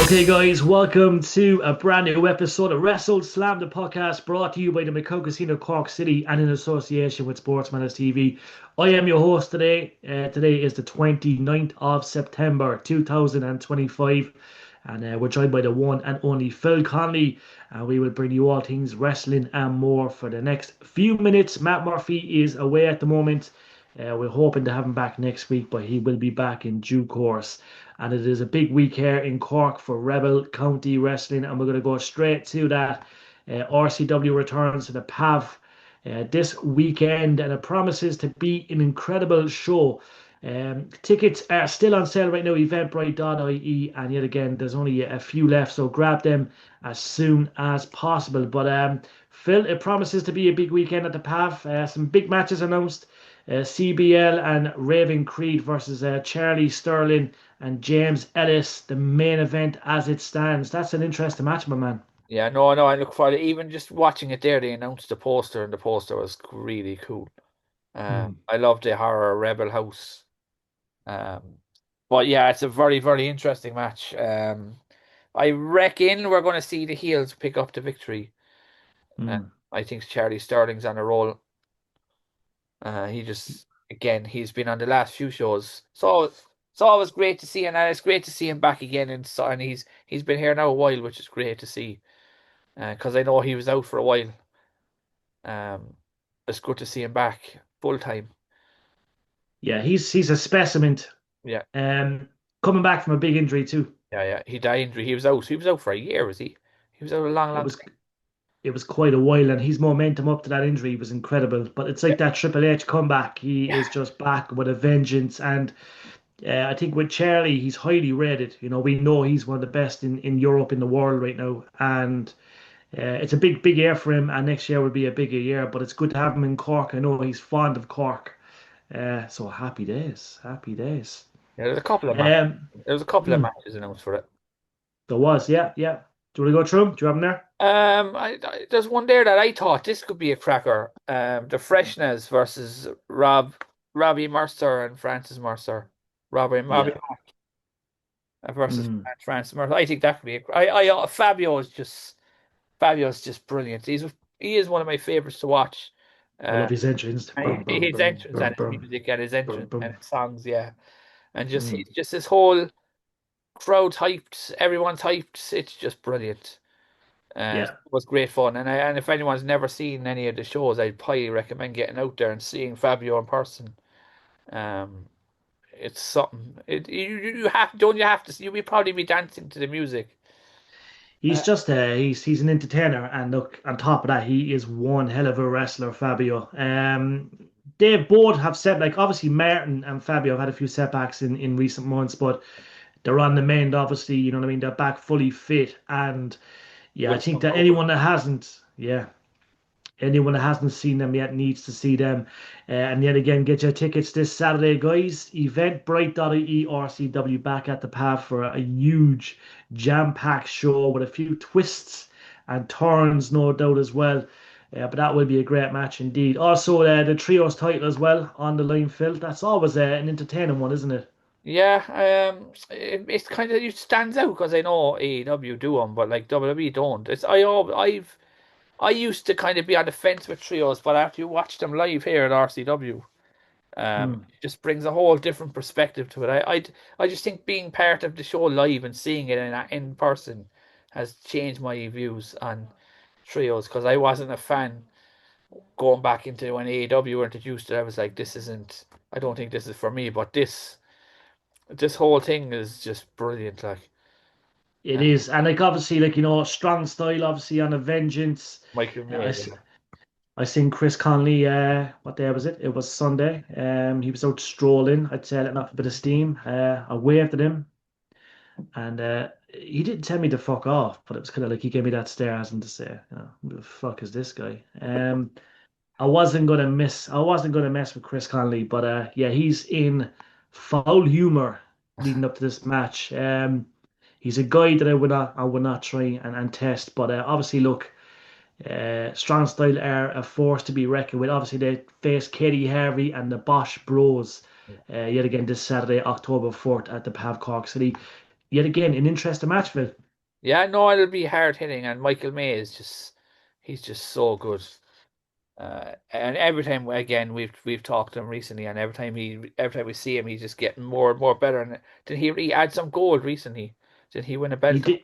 Okay, guys, welcome to a brand new episode of WrestleSlam, the podcast brought to you by the 𝗪𝗘𝗦𝗧𝗟𝗧 Cork City and in association with Sportsmatters TV. I am your host today. Today is the 29th of September 2025, and we're joined by the one and only Phil Conley, and we will bring you all things wrestling and more for the next few minutes. Matt Murphy is away at the moment. We're hoping to have him back next week, but he will be back in due course. And it is a big week here in Cork for Rebel County Wrestling, and we're going to go straight to that. RCW returns to the PAV this weekend, and it promises to be an incredible show. Tickets are still on sale right now, eventbrite.ie, and yet again, there's only a few left, so grab them as soon as possible. But Phil, it promises to be a big weekend at the PAV. Some big matches announced. CBL and Raven Creed versus Charlie Sterling and James Ellis, the main event as it stands. That's an interesting match, my man. Yeah, no, I look forward to even just watching it there. They announced the poster, and the poster was really cool. Mm. I love the horror Rebel House. Um, but yeah, it's a very, very interesting match. I reckon we're going to see the heels pick up the victory. Uh, Mm. I think Charlie Sterling's on a roll. He just, again, he's been on the last few shows, so it's always great to see, and it's great to see him back again. And he's been here now a while, which is great to see. Because I know he was out for a while. Um, it's good to see him back full time. Yeah, he's a specimen. Yeah, Um, Coming back from a big injury too. yeah. He died injury. He was out. He was out for a year, was he? He was out a long, It long was time. it was quite a while, and his momentum up to that injury was incredible. But it's Yeah, like that Triple H comeback. He yeah, is just back with a vengeance, and I think with Charlie, he's highly rated. You know, we know he's one of the best in Europe, in the world right now, and it's a big year for him. And next year will be a bigger year. But it's good to have him in Cork. I know he's fond of Cork. So happy days, happy days. There's a couple of matches. Um, There was a couple of hmm, matches announced for it. there was, yeah, yeah. Do you want to go through 'em? Do you have them there? There's one there that I thought this could be a cracker. The Freshness versus Robbie Mercer and Francis Mercer. Robbie Yeah. versus Mm. Francis Mercer. I think that could be I Fabio's just brilliant. He is one of my favorites to watch. I Uh, love his entrance. Bum, bum, his bum, entrance bum, and his bum, music and his bum, entrance and bum. his songs, yeah, and Mm. just his whole crowd hyped, everyone's hyped. It's just brilliant. It Yeah. was great fun, and if anyone's never seen any of the shows, I'd highly recommend getting out there and seeing Fabio in person. Um, it's something. You have don't you have to? You'll probably be dancing to the music. He's Uh, just he's an entertainer, and look, on top of that, he is one hell of a wrestler, Fabio. They both have set like obviously Martin and Fabio have had a few setbacks in recent months, but they're on the mend, obviously, you know what I mean? They're back fully fit. And yeah, I with think some that over. anyone that hasn't seen them yet needs to see them. And yet again, get your tickets this Saturday, guys. Eventbrite.ie RCW back at the path for a huge jam-packed show with a few twists and turns, no doubt, as well. But that will be a great match indeed. Also, the trios title as well on the line, Phil. That's always an entertaining one, isn't it? Yeah, it's kind of it stands out because I know AEW do them, but like WWE don't. I used to kind of be on the fence with trios, but after you watch them live here at RCW, Hmm. it just brings a whole different perspective to it. I just think being part of the show live and seeing it in person has changed my views on trios because I wasn't a fan going back into when AEW were introduced it. I was like, this isn't. I don't think this is for me, but this whole thing is just brilliant. Like It uh, is, and like obviously, like strong style, obviously on a vengeance. Michael I, May, s- yeah. I seen Chris Conley. What day was it? It was Sunday. He was out strolling. I'd say letting off a bit of steam. I waved at him, and he didn't tell me to fuck off, but it was kind of like he gave me that stare as in to say, who the fuck is this guy? I wasn't gonna mess with Chris Conley, but yeah, he's in foul humor leading up to this match. He's a guy that I would not try and test, but obviously look. Strong Style are a force to be reckoned with. Obviously, they face Katie Harvey and the Bosch Bros yet again this Saturday, October 4th at the PAV Cork City. yet again an interesting match, Phil. Yeah, no, it'll be hard hitting, and Michael May is he's just so good. And every time again we've talked to him recently, and every time we see him, he's just getting more and more better. And did he add some gold recently? Did he win a He belt? did.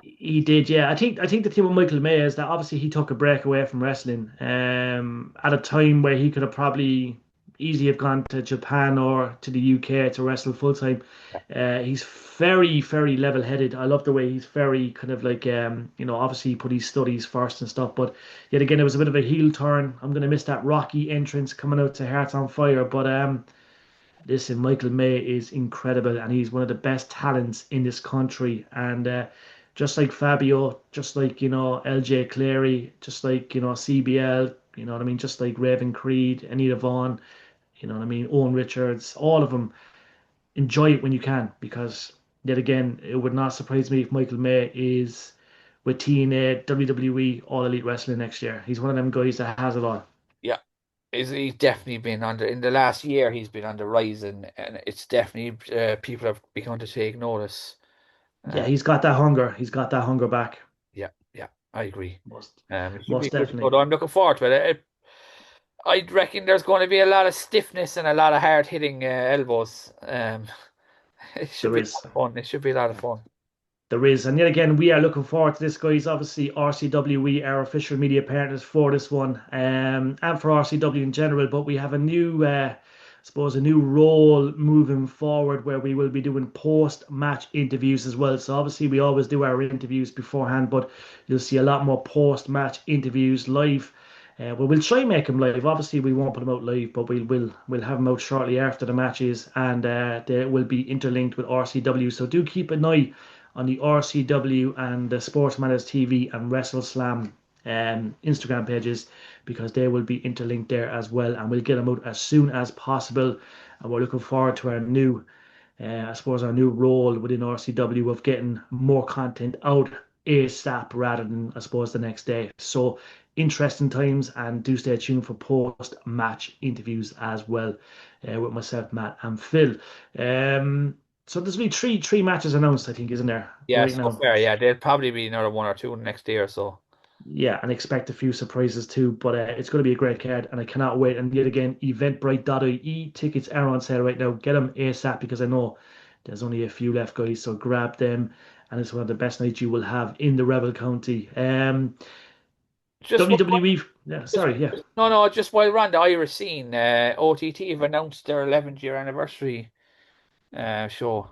He did, yeah. I think the thing with Michael May is that obviously he took a break away from wrestling, at a time where he could have probably easily have gone to Japan or to the UK to wrestle full time. He's very, very level headed. I love the way he's very kind of like, obviously he put his studies first and stuff, but yet again it was a bit of a heel turn. I'm gonna miss that Rocky entrance coming out to Hearts on Fire, but listen, Michael May is incredible, and he's one of the best talents in this country. And just like Fabio, just like LJ Clary, just like CBL, you know what I mean, just like Raven Creed, Anita Vaughn, you know what I mean, Owen Richards, all of them. Enjoy it when you can, because yet again, it would not surprise me if Michael May is with TNA, WWE, All Elite Wrestling next year. He's one of them guys that has it all. Yeah, he's definitely been under in the last year. He's been on the rise, and it's definitely people have begun to take notice. Yeah, Uh, he's got that hunger. He's got that hunger back. yeah, yeah, I agree. Most, It should be most a good show. definitely. I'm looking forward to it. I reckon there's going to be a lot of stiffness and a lot of hard hitting elbows. It should There be a is. lot of fun. It should be a lot of fun. There is. And yet again, we are looking forward to this, guys. Obviously, RCW, we are official media partners for this one, and for RCW in general. But we have a new, I suppose, a new role moving forward where we will be doing post-match interviews as well. So obviously, we always do our interviews beforehand, but you'll see a lot more post-match interviews live. Well, we'll try and make them live. Obviously, we won't put them out live, but we'll have them out shortly after the matches, and they will be interlinked with RCW. So do keep an eye on the RCW and the Sports Matters TV and WrestleSlam Instagram pages, because they will be interlinked there as well, and we'll get them out as soon as possible. And we're looking forward to our new, I suppose, our new role within RCW of getting more content out ASAP rather than, I suppose, the next day. So interesting times, and do stay tuned for post-match interviews as well, with myself, Matt, and Phil. So there's be three matches announced, I think, isn't there, Yeah, right so now? fair. Yeah, there'll probably be another one or two in the next day or so. Yeah, and expect a few surprises too. But it's going to be a great card, and I cannot wait. And yet again, Eventbrite.ie tickets are on sale right now. Get them ASAP, because I know there's only a few left, guys. So grab them, and it's one of the best nights you will have in the Rebel County. Just one, WWE. Yeah, just, sorry, yeah. no, no. Just while we're on the Irish scene, OTT have announced their 11th year anniversary show.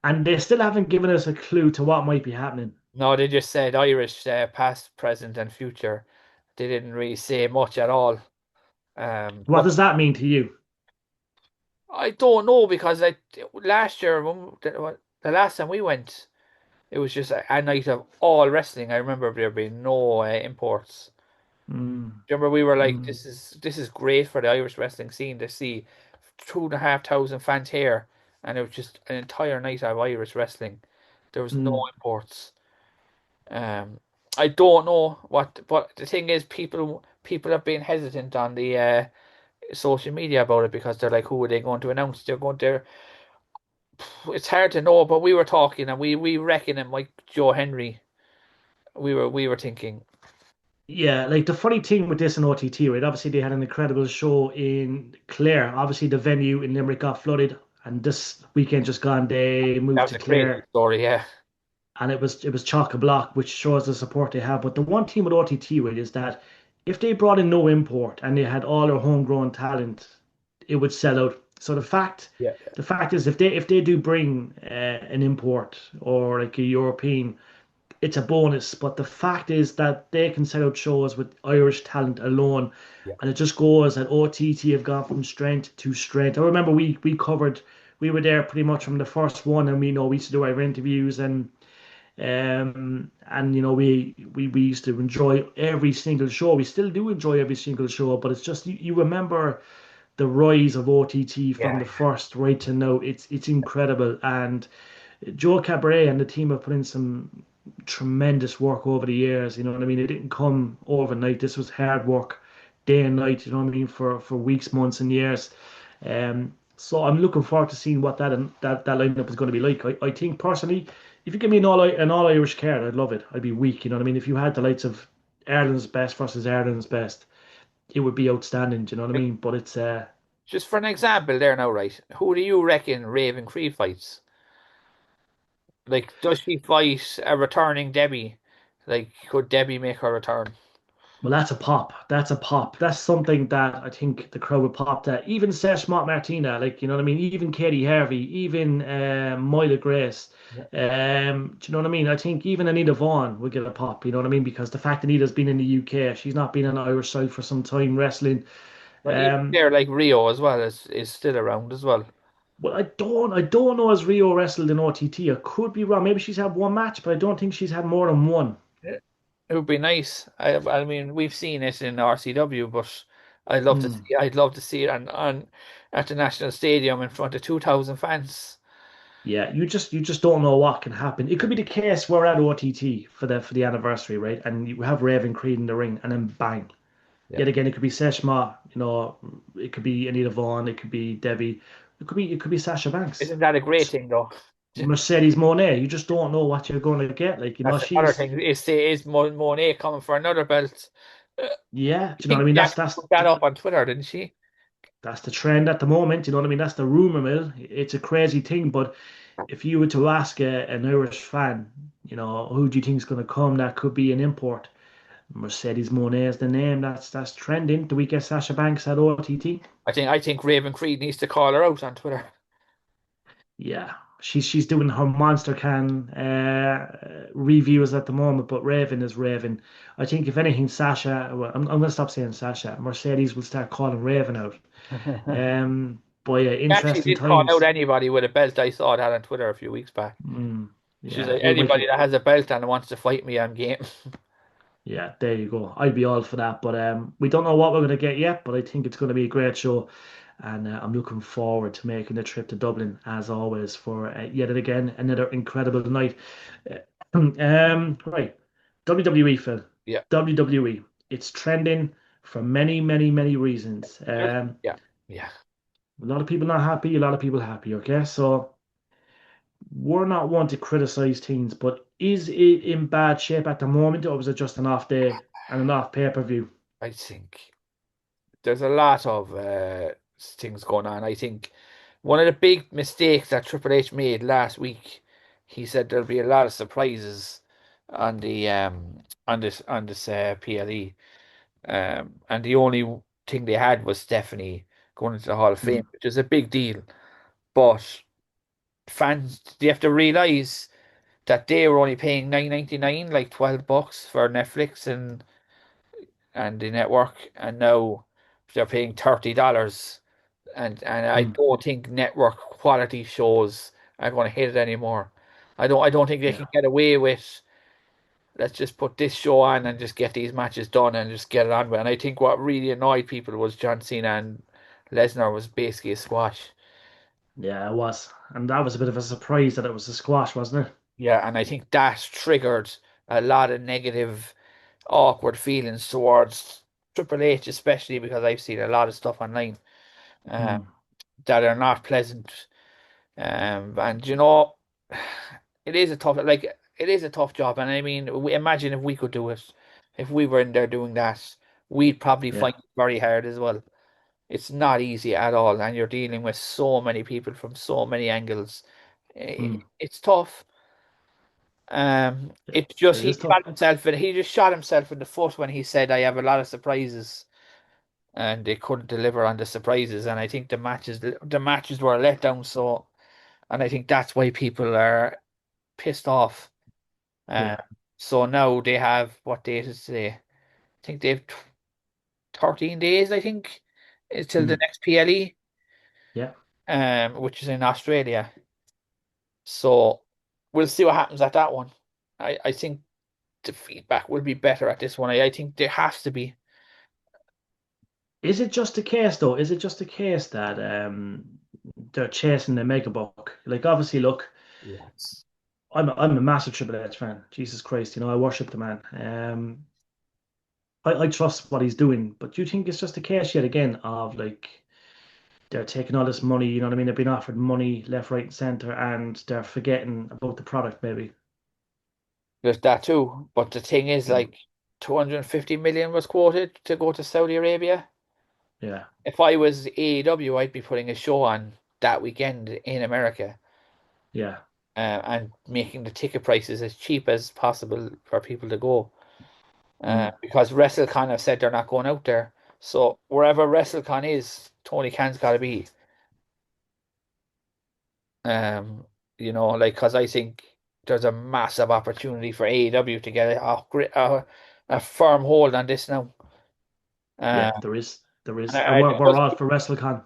And they still haven't given us a clue to what might be happening. No, they just said Irish, past, present, and future. They didn't really say much at all. What But does that mean to you? I don't know because last year, the last time we went, it was just a night of all wrestling. I remember there being no imports. Mm, Remember, we were like, mm, this is great for the Irish wrestling scene to see 2,500 fans here, and it was just an entire night of Irish wrestling. There was no mm. imports. Um, I don't know what, but the thing is, people have been hesitant on the social media about it because they're like, who are they going to announce? They're going to. It's hard to know, but we were talking, and we reckon it might Joe Henry. We were thinking, Yeah, like the funny thing with this in OTT, right? Obviously, they had an incredible show in Clare. Obviously, the venue in Limerick got flooded, and this weekend just gone, they that moved was to a crazy Clare, story. Yeah, and it was chock a block, which shows the support they have. But the one thing with OTT, right, is that if they brought in no import and they had all their homegrown talent, it would sell out. So yeah, the fact is, if they do bring an import or like a European, it's a bonus. But the fact is that they can set out shows with Irish talent alone, yeah. and it just goes that OTT have gone from strength to strength. I remember we were there pretty much from the first one, and we used to do our interviews, and we used to enjoy every single show. We still do enjoy every single show, but it's just you remember the rise of OTT from Yeah, the first right to now. It's incredible, and Joe Cabaret and the team have put in some tremendous work over the years. You know what I mean? It didn't come overnight. This was hard work, day and night. You know what I mean? For weeks, months, and years. So I'm looking forward to seeing what that lineup is going to be like. I think personally, if you give me an all Irish card, I'd love it. I'd be weak, you know what I mean? If you had the likes of Ireland's best versus Ireland's best, it would be outstanding. Do you know what I Like, mean? But it's just for an example there now, right? Who do you reckon Raven Cree fights? Like, does she fight a returning Debbie? Like, could Debbie make her return? well, that's a pop. That's a pop. That's something that I think the crowd would pop at. Even Sesh Martina, like you know what I mean. Even Katie Harvey, even Moira Grace. Yeah. Do you know what I mean? I think even Anita Vaughan would get a pop. You know what I mean? Because the fact Anita's been in the UK, she's not been on the Irish side for some time wrestling. But even Um, there, like Rio as well is still around as well. well, I don't know as Rio wrestled in OTT. I could be wrong. Maybe she's had one match, but I don't think she's had more than one. Yeah. It would be nice. I mean, we've seen it in RCW, but I'd love to Hmm. see. I'd love to see it on at the National Stadium in front of 2,000 fans. Yeah, you just don't know what can happen. It could be the case we're at OTT for the anniversary, right? And you have Raven Creed in the ring, and then bang. Yeah. Yet again, it could be Seshma, it could be Anita Vaughn, it could be Debbie, it could be Sasha Banks, Isn't that a great thing, though? Mercedes Monet. You just don't know what you're going to get. Like, That's another she's thing. Is Monet coming for another belt? yeah. I Do you know what I think mean? she That's actually that's put that up on Twitter, didn't she? that's the trend at the moment. You know what I mean? That's the rumor mill. It's a crazy thing, but if you were to ask an Irish fan, who do you think is going to come? That could be an import. Mercedes Monet is the name. That's trending. Do we get Sasha Banks at OTT? I think Raven Creed needs to call her out on Twitter. Yeah, she's doing her Monster Can reviews at the moment, but Raven is Raven. I think if anything, Sasha. Well, I'm gonna stop saying Sasha. Mercedes will start calling Raven out. But yeah, She actually interesting did call out times. anybody with a belt. I saw that on Twitter a few weeks back. Mm, She's yeah, like, well, anybody that has a belt and wants to fight me, I'm game. yeah, there you go. I'd be all for that, but we don't know what we're gonna get yet. But I think it's gonna be a great show, and I'm looking forward to making the trip to Dublin as always for yet again another incredible night. Right, WWE, Phil. Yeah. WWE. It's trending for many, many, many reasons. Yeah. Yeah. A lot of people not happy, a lot of people happy. Okay, so we're not one to criticize teams, but is it in bad shape at the moment, or was it just an off day and an off pay-per-view? I think there's a lot of things going on. I think one of the big mistakes that Triple H made last week, he said there'll be a lot of surprises on this PLE. And the only thing they had was Stephanie going into the Hall of Hmm. Fame, which is a big deal. But fans, they have to realize that they were only paying 9.99, like $12 for Netflix and the network, and now they're paying $30. And I Hmm. don't think network quality shows are going to hit it anymore. I don't think they Yeah, can get away with, let's just put this show on and just get these matches done and just get it on with. And I think what really annoyed people was John Cena and Lesnar was basically a squash. yeah, it was, and that was a bit of a surprise that it was a squash, wasn't it? Yeah, and I think that triggered a lot of negative, awkward feelings towards Triple H, especially because I've seen a lot of stuff online um, Hmm. that are not pleasant. And it is a tough job. And I mean, imagine if we could do it, if we were in there doing that, we'd probably Yeah. find it very hard as well. It's not easy at all, and you're dealing with so many people from so many angles. Hmm. It's tough. Yeah, It's just it is tough. he just shot himself in the foot when he said I have a lot of surprises, and they couldn't deliver on the surprises. And I think the matches were a letdown. So, and I think that's why people are pissed off. Um, Yeah. so now they have, what date is today? I think they have 13 days, I think, until the Hmm. next PLE, Yeah. which is in Australia. So we'll see what happens at that one. I think the feedback will be better at this one. I think there has to be. Is it just a case though? Is it just a case that they're chasing the mega buck? Like obviously, look, Yes. I'm a massive Triple H fan. Jesus Christ, I worship the man. I trust what he's doing, but do you think it's just a case yet again of like they're taking all this money, you know what I mean? They're being offered money left, right, and center, and they're forgetting about the product, maybe. There's that too. But the thing is, Mm. like, 250 million was quoted to go to Saudi Arabia. Yeah, If I was AEW, I'd be putting a show on that weekend in America, yeah. and making the ticket prices as cheap as possible for people to go. Mm. Because WrestleCon have said they're not going out there. So wherever WrestleCon is, Tony Khan's got to be. Um, like, because I think there's a massive opportunity for AEW to get a firm hold on this now. Uh, Yeah, there is. There and is. And I, we're all for WrestleCon.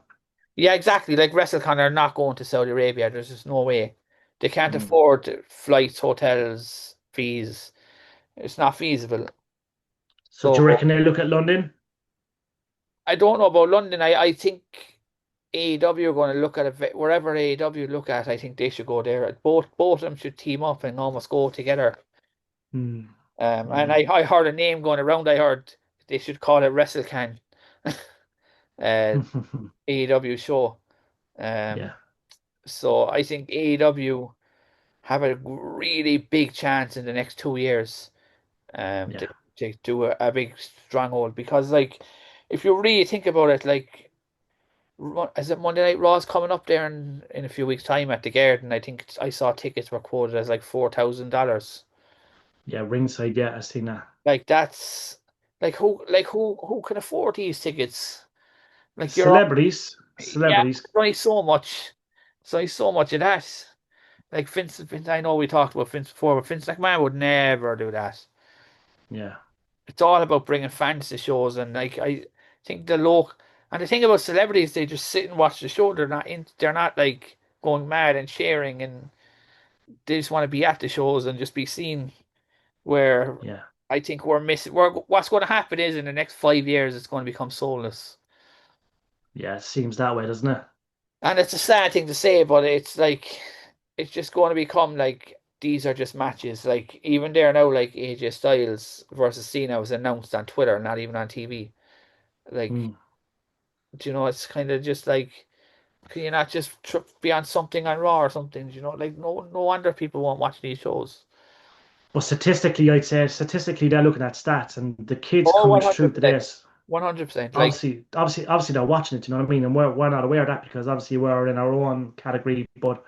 yeah, exactly. Like WrestleCon are not going to Saudi Arabia. There's just no way. They can't Mm. afford flights, hotels, fees. It's not feasible. So do you So reckon they look at London? I don't know about London. I think AEW are going to look at it wherever AEW look at. I think they should go there. Both of them should team up and almost go together. Mm. And Mm. I heard a name going around. I heard they should call it WrestleCan, AEW show. Um, Yeah, so I think AEW have a really big chance in the next 2 years, to yeah, do a big stronghold, because, like, if you really think about it, like, is it Monday Night Raw's coming up there in a few weeks' time at the Garden? I think I saw tickets were quoted as like $4,000. yeah. Ringside, yeah, I seen that. Like, that's who can afford these tickets? Like, Celebrities, yeah, celebrities. there's only so much. There's only so much of that. Like Vince, I know we talked about Vince before, but Vince McMahon would never do that. Yeah, It's all about bringing fans to shows, and, like, I think and the thing about celebrities, they just sit and watch the show. They're not like going mad and cheering, and they just want to be at the shows and just be seen. Where yeah, I think we're missing. What's going to happen is, in the next 5 years, it's going to become soulless. yeah. It seems that way, doesn't it? And it's a sad thing to say, but it's like, it's just going to become like, these are just matches. Like, even there now, like AJ Styles versus Cena was announced on Twitter, not even on TV. Like, Mm. it's kind of just like, can you not just be on something on Raw or something? Like, no wonder people won't watch these shows. But statistically, I'd say statistically they're looking at stats, and the kids Oh, coming through to 100%. this, 100%. Like, obviously they're watching it. You know what I mean? And we're not aware of that because obviously we're in our own category, but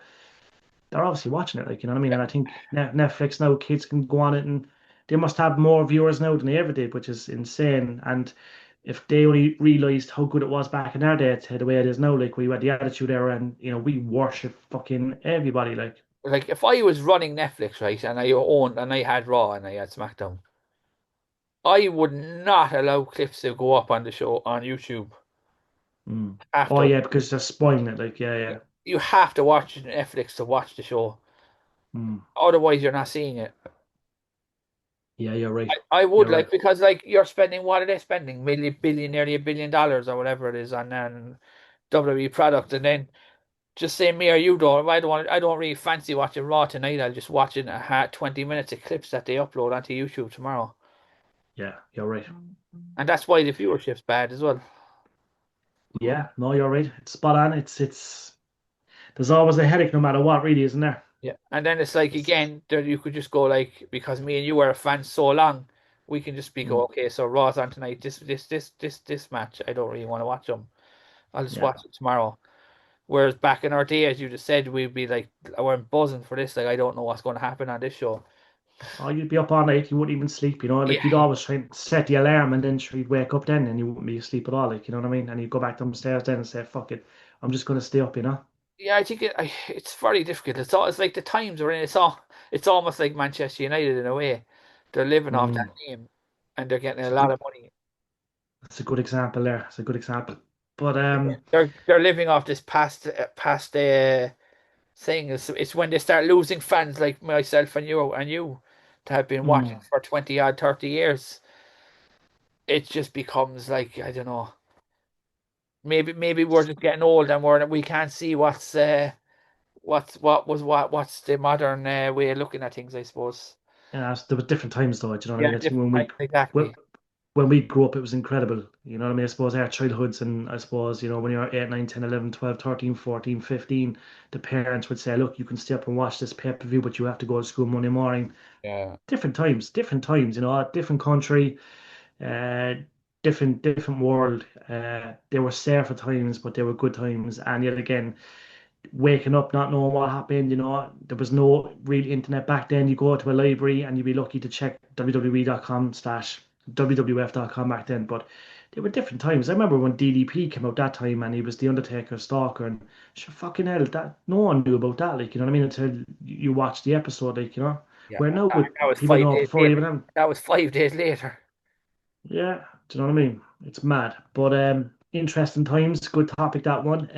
they're obviously watching it. Like, you know what I mean? And I think Netflix now, kids can go on it, and they must have more viewers now than they ever did, which is insane. And if they only realized how good it was back in our day to the way it is now, like we had the Attitude Era, and we worship fucking everybody. like if I was running Netflix, right, and I owned and I had Raw and I had SmackDown, I would not allow clips to go up on the show on YouTube Mm. Oh after. yeah, because they're spoiling it. Like, yeah, yeah. You have to watch Netflix to watch the show. Mm. Otherwise, you're not seeing it. Yeah, you're right. I would, You're like, right. because, like, you're spending, what are they spending? Nearly $1 billion or whatever it is on WWE product, and then just say me or you don't. I don't really fancy watching Raw tonight. I'll just watch it 20 minutes of clips that they upload onto YouTube tomorrow. Yeah, you're right. And that's why the viewership's bad as well. Yeah, no, you're right. It's spot on. It's there's always a headache no matter what, really, isn't there? Yeah. And then it's like, It's, again, there you could just go, like, because me and you were a fan so long, we can just go, mm, okay, so Raw's on tonight. This match, I don't really want to watch them. I'll just yeah. watch it tomorrow. Whereas back in our day, as you just said, we'd be like, we're buzzing for this. Like, I don't know what's going to happen on this show. Oh, you'd be up all night. You wouldn't even sleep. Yeah. Like you'd always try and set the alarm, and then sure, you'd wake up then, and you wouldn't be asleep at all. Like, you know what I mean? And you'd go back downstairs then and say, "Fuck it, I'm just gonna stay up." Yeah, I think it's very difficult. It's like the times are in. It's almost like Manchester United in a way. They're living off that Mm. name, and they're getting It's a a lot good. of money. It's a good example there. It's a good example. But They're living off this past thing. It's when they start losing fans like myself and you to have been watching mm, for 20 odd 30 years. It just becomes like, I don't know. Maybe we're just getting old, and we can't see what's the modern way of looking at things, I suppose. yeah, there was different times though. Do you know what I Yeah, mean? I think different when times, we exactly. when we grew up, it was incredible. You know what I mean? I suppose our childhoods, and I suppose, when you're 8, 9, 10, 11, 12, 13, 14, 15, the parents would say, look, you can stay up and watch this pay-per-view, but you have to go to school Monday morning. Yeah, Different times, different country, uh, different world. They were safer times, but they were good times. And yet again, waking up not knowing what happened, there was no real internet back then. You go to a library and you'd be lucky to check www.com slash wwf.com back then. But there were different times. I remember when DDP came out that time and he was the Undertaker stalker, and sure, fucking hell, that no one knew about that, like, you know what I mean, until you watch the episode, like, yeah. where now with That was people five know days before later. even then. That was 5 days later. Yeah, do you know what I mean? It's mad, but interesting times. Good topic, that one.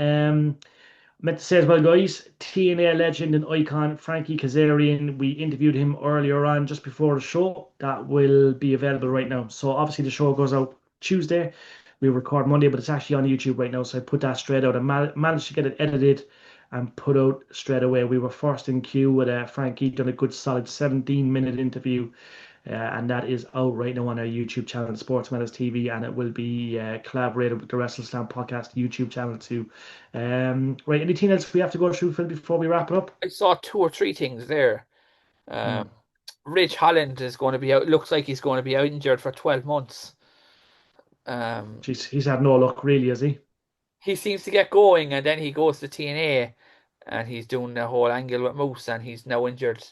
Meant to say as well, guys, TNA legend and icon Frankie Kazarian. We interviewed him earlier on, just before the show. That will be available right now. So obviously the show goes out Tuesday. We record Monday, but it's actually on YouTube right now. So I put that straight out. I managed to get it edited and put out straight away. We were first in queue with Frankie. Done a good solid 17-minute interview. And that is out right now on our YouTube channel, Sports Matters TV, and it will be collaborated with the WrestleSlam podcast YouTube channel too. Right, anything else we have to go through, Phil, before we wrap it up? I saw two or three things there. Um, Hmm. Rich Holland is going to be out. Looks like he's going to be out injured for 12 months. Um, Jeez, he's had no luck, really, has he? he seems to get going, and then he goes to TNA, and he's doing the whole angle with Moose, and he's now injured.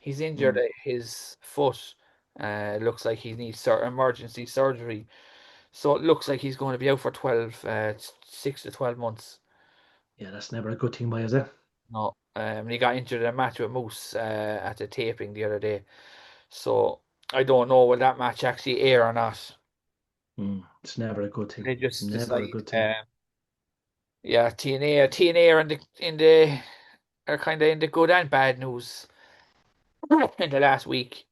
He's injured Hmm. his foot. Looks like he needs emergency surgery. So it looks like he's going to be out for 6 to 12 months. Yeah, that's never a good thing, by is it? No, he got injured in a match with Moose at the taping the other day. So I don't know will that match actually air or not. Hmm. It's never a good thing. They just Never a decide. good thing. Yeah, TNA are in the are kind of in the good and bad news in the last week.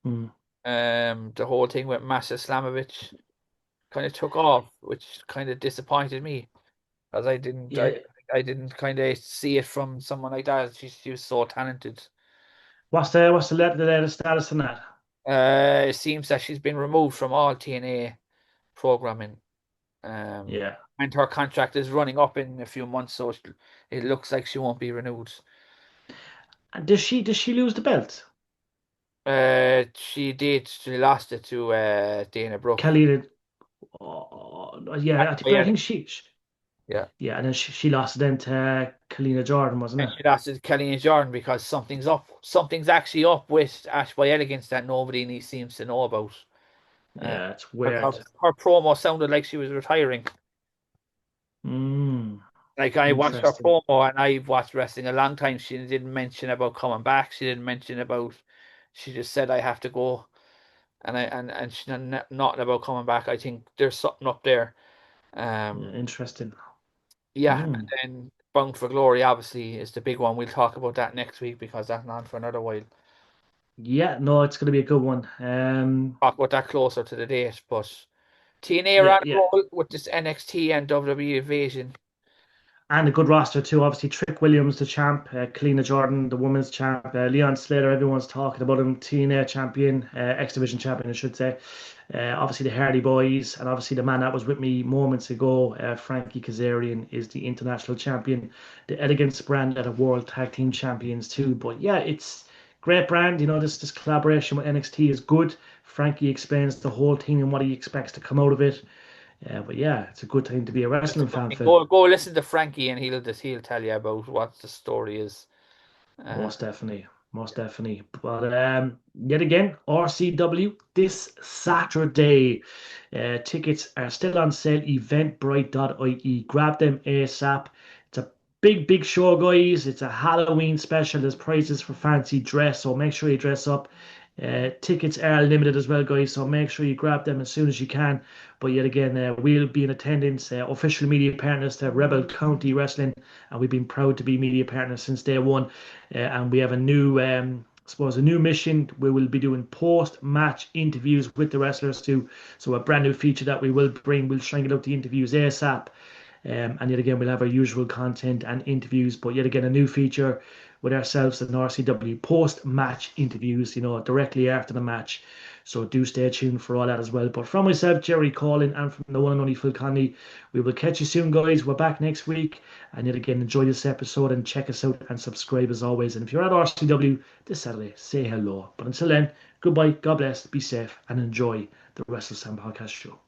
Hmm. The whole thing with Masha Slamovich kind of took off, which kind of disappointed me because Yeah. I didn't kind of see it from someone like that. She was so talented. What's the latest status on that? It seems that she's been removed from all TNA programming. Um, Yeah. and her contract is running up in a few months, so it looks like she won't be renewed. And does she lose the belt? She did. She lost it to Dana Brooke. Kelly did. Oh, yeah, Oh, but I yeah, think she. yeah. Yeah, and then she lost it then to Kalina Jordan, wasn't And it? she lost it to Kelly and Jordan because something's up. Something's actually up with Ash by Elegance that nobody seems to know about. Uh, Yeah, it's her, her, weird. her promo sounded like she was retiring. Mm, Like I watched her interesting. promo and I've watched wrestling a long time. She didn't mention about coming back. She didn't mention about. She just said I have to go, and she done nothing about coming back. I think there's something up there. Yeah, Um, interesting. yeah, and Mm. then Bound for Glory obviously is the big one. We'll talk about that next week because that's on for another while. Yeah, no, it's gonna be a good one. Talk about that closer to the date, but TNA are Yeah, on a yeah. roll with this NXT and WWE invasion. And a good roster too. Obviously, Trick Williams, the champ, Kalina Jordan, the women's champ, Leon Slater, everyone's talking about him, TNA champion, X Division champion, I should say. Obviously, the Hardy Boys, and obviously the man that was with me moments ago, Frankie Kazarian, is the international champion. The Elegance brand are the world tag team champions too. But yeah, it's great brand. This collaboration with NXT is good. Frankie explains the whole thing and what he expects to come out of it. But yeah, it's a good time to be a That's a wrestling good fan, thing. Phil. Go listen to Frankie and he'll tell you about what the story is. Uh, Most definitely. Most definitely. But yet again, RCW this Saturday. Tickets are still on sale, eventbrite.ie. Grab them ASAP. It's a big show, guys. It's a Halloween special. There's prizes for fancy dress, so make sure you dress up. Tickets are limited as well, guys, so make sure you grab them as soon as you can. But yet again, we'll be in attendance, official media partners to Rebel County Wrestling, and we've been proud to be media partners since day one. And we have a new, I suppose, a new mission. We will be doing post-match interviews with the wrestlers too. So a brand new feature that we will bring. We'll try and get out the interviews ASAP. And yet again, we'll have our usual content and interviews, but yet again, a new feature with ourselves and RCW post-match interviews, directly after the match. So do stay tuned for all that as well. But from myself, Jerry Collin, and from the one and only Phil Conley, we will catch you soon, guys. We're back next week. And yet again, enjoy this episode and check us out and subscribe as always. And if you're at RCW this Saturday, say hello. But until then, goodbye, God bless, be safe, and enjoy the WrestleSlam podcast show.